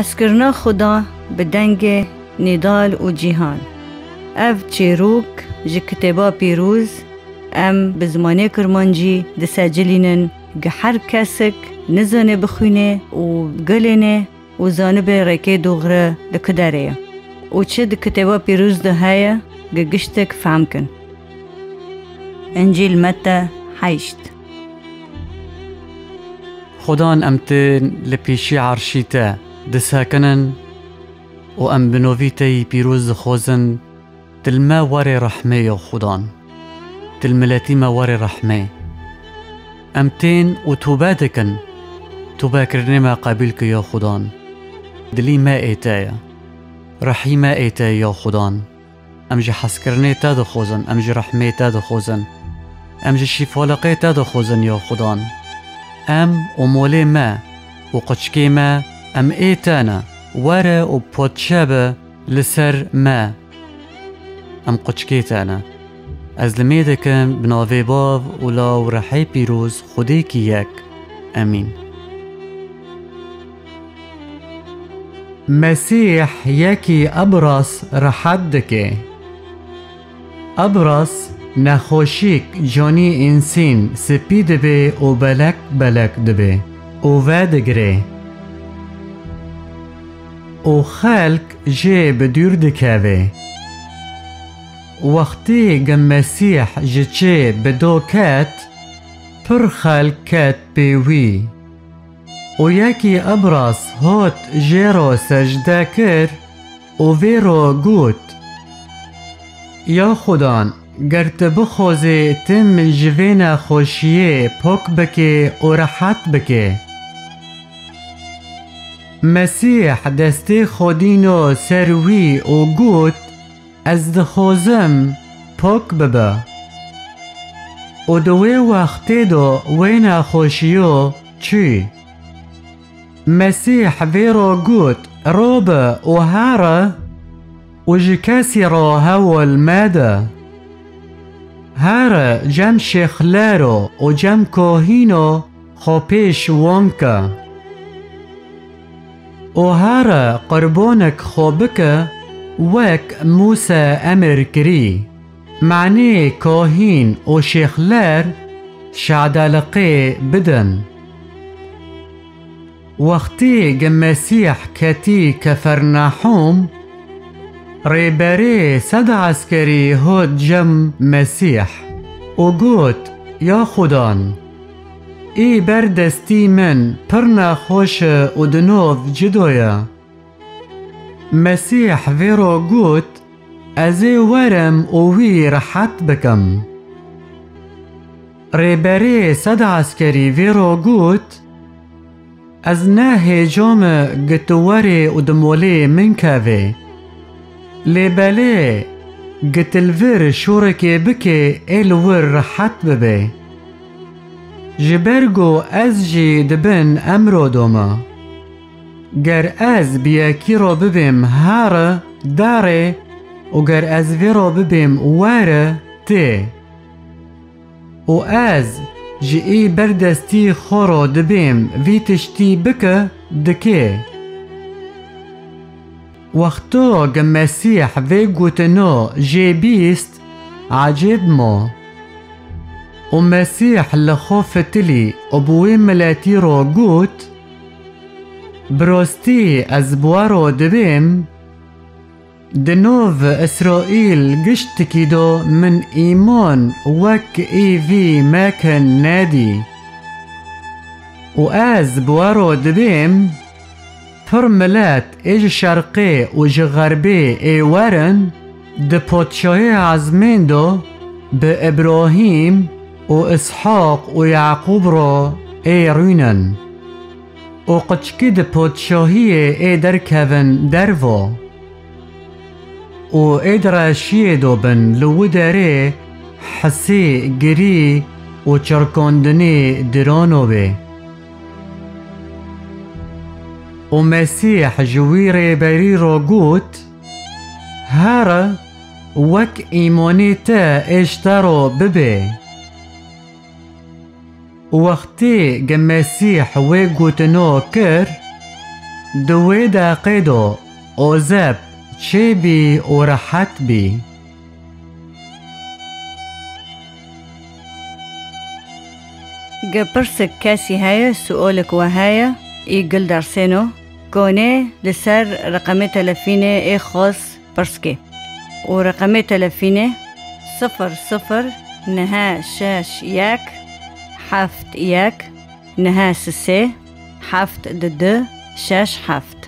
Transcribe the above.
حسکرنا خدا بدنگ نضال و جیهان. اف چیروک جی کتابا پیروز ام بزمانه کرمانجی دسجلینن گه هر کسک نزانه بخونه و گلنه و زانه به رکه دوغره دکداره و چه ده کتابا پیروز ده های گه گشتک فهم کن. انجیل متی 8. خدان امتن لپیشی عرشیتا دساکنن و ام بنوویتی پیروز خوزن تلما واری رحمه یا خدان تلملاتی ما واری رحمه امتن و توبه دکن توبه کرنه ما قابل که یا خدان دلی ما ایتایا رحیمه ایتایا یا خدان ام جه حس کرنه تا دخوزن ام جه رحمه تا دخوزن ام جه شفالقه تا دخوزن یا خدان ام و مولی ما و قچکی ما ام ایتانا واره و پودشابه لسر ما ام قچکی تانا از لمیدکم بناوی باو اولا و رحی پیروز خودی کی یک امین. مسیح یکی ابرص رحد دکه ابرص نخوشیک جانی انسین سپید به و بلک بلک دبه و ودگره و خلق جه بدور دکاوه وقتی گم مسیح جچه بدو کت پر خلق کت پیوی و یکی ابرص هات جیرو سجده کر و ویرو گوت یا خدان گرت بخوزی تم من جوین خوشیه پاک بکه و راحت بکه مسیح دستی خودینو سروی و گوت از دخوزم پاک ببا و دوی وقتی دو وین خوشیو چی مسیح ویرو گوت روب و هاره و جکاسی را هول ماده هاره جم شخلارو و جم کوهینو خوپیش وانکا و هاره قربانک خوبکه وک موسى امر کری معنی کوهین و شخلار شعدالقی بدن وقتی گم مسیح کتی کفرناحوم ریبری صد عسکری هود جم مسیح و گوت یا خدان ای بردستی من پرنا خوش و دنوف جدویا مسیح ویرو گوت ازی ورم و وی راحت بکم ریبری صد عسکری ویرو گوت از نه جام گتواری و دمولی من کاوی لیبالی گتلویر شورکی بکی ایلویر راحت ببی جبرگو از جی دبن امرو دوما گر از بیاکی رو ببیم هاره داره و گر از وی رو ببیم واره تی و از جی ای بردستی خورو دبیم وی تشتی بکه دکه وقتو گم مسیح وی گوتنو جی بیست عجیب مو و مسیح لخوف تلی و بوی ملاتی رو گوت براستی از بوارو دبیم دنوف اسرائیل گشتکی دو من ایمان وک ایوی مکن نادی و از بوارو دبیم پر ملت ایج شرقی و ج غربی ایوارن ده پادشاهی عزمین دو به ابراهیم و اسحاق و یعقوب رو ایرونن و قچکی ده پادشاهی ای درکون درو و ای دراشی دو بن لو داره حسی گری و چرکاندنی درانو بی و مسیح جویر بری رو گوت هاره وک ایمانی تا اشترو ببی وقتی گم مسیح وی گوتنو کر دوی دقیدو اوزب چه بی و راحت بی. قبرسك كاسي هاي سؤالك وهاي يقل درسينو كوني لسر رقمي تلفيني اي خاص برسكي ورقمي تلفيني 00 نها شاش ياك حفت ياك نها سسي حفت دد شاش حفت.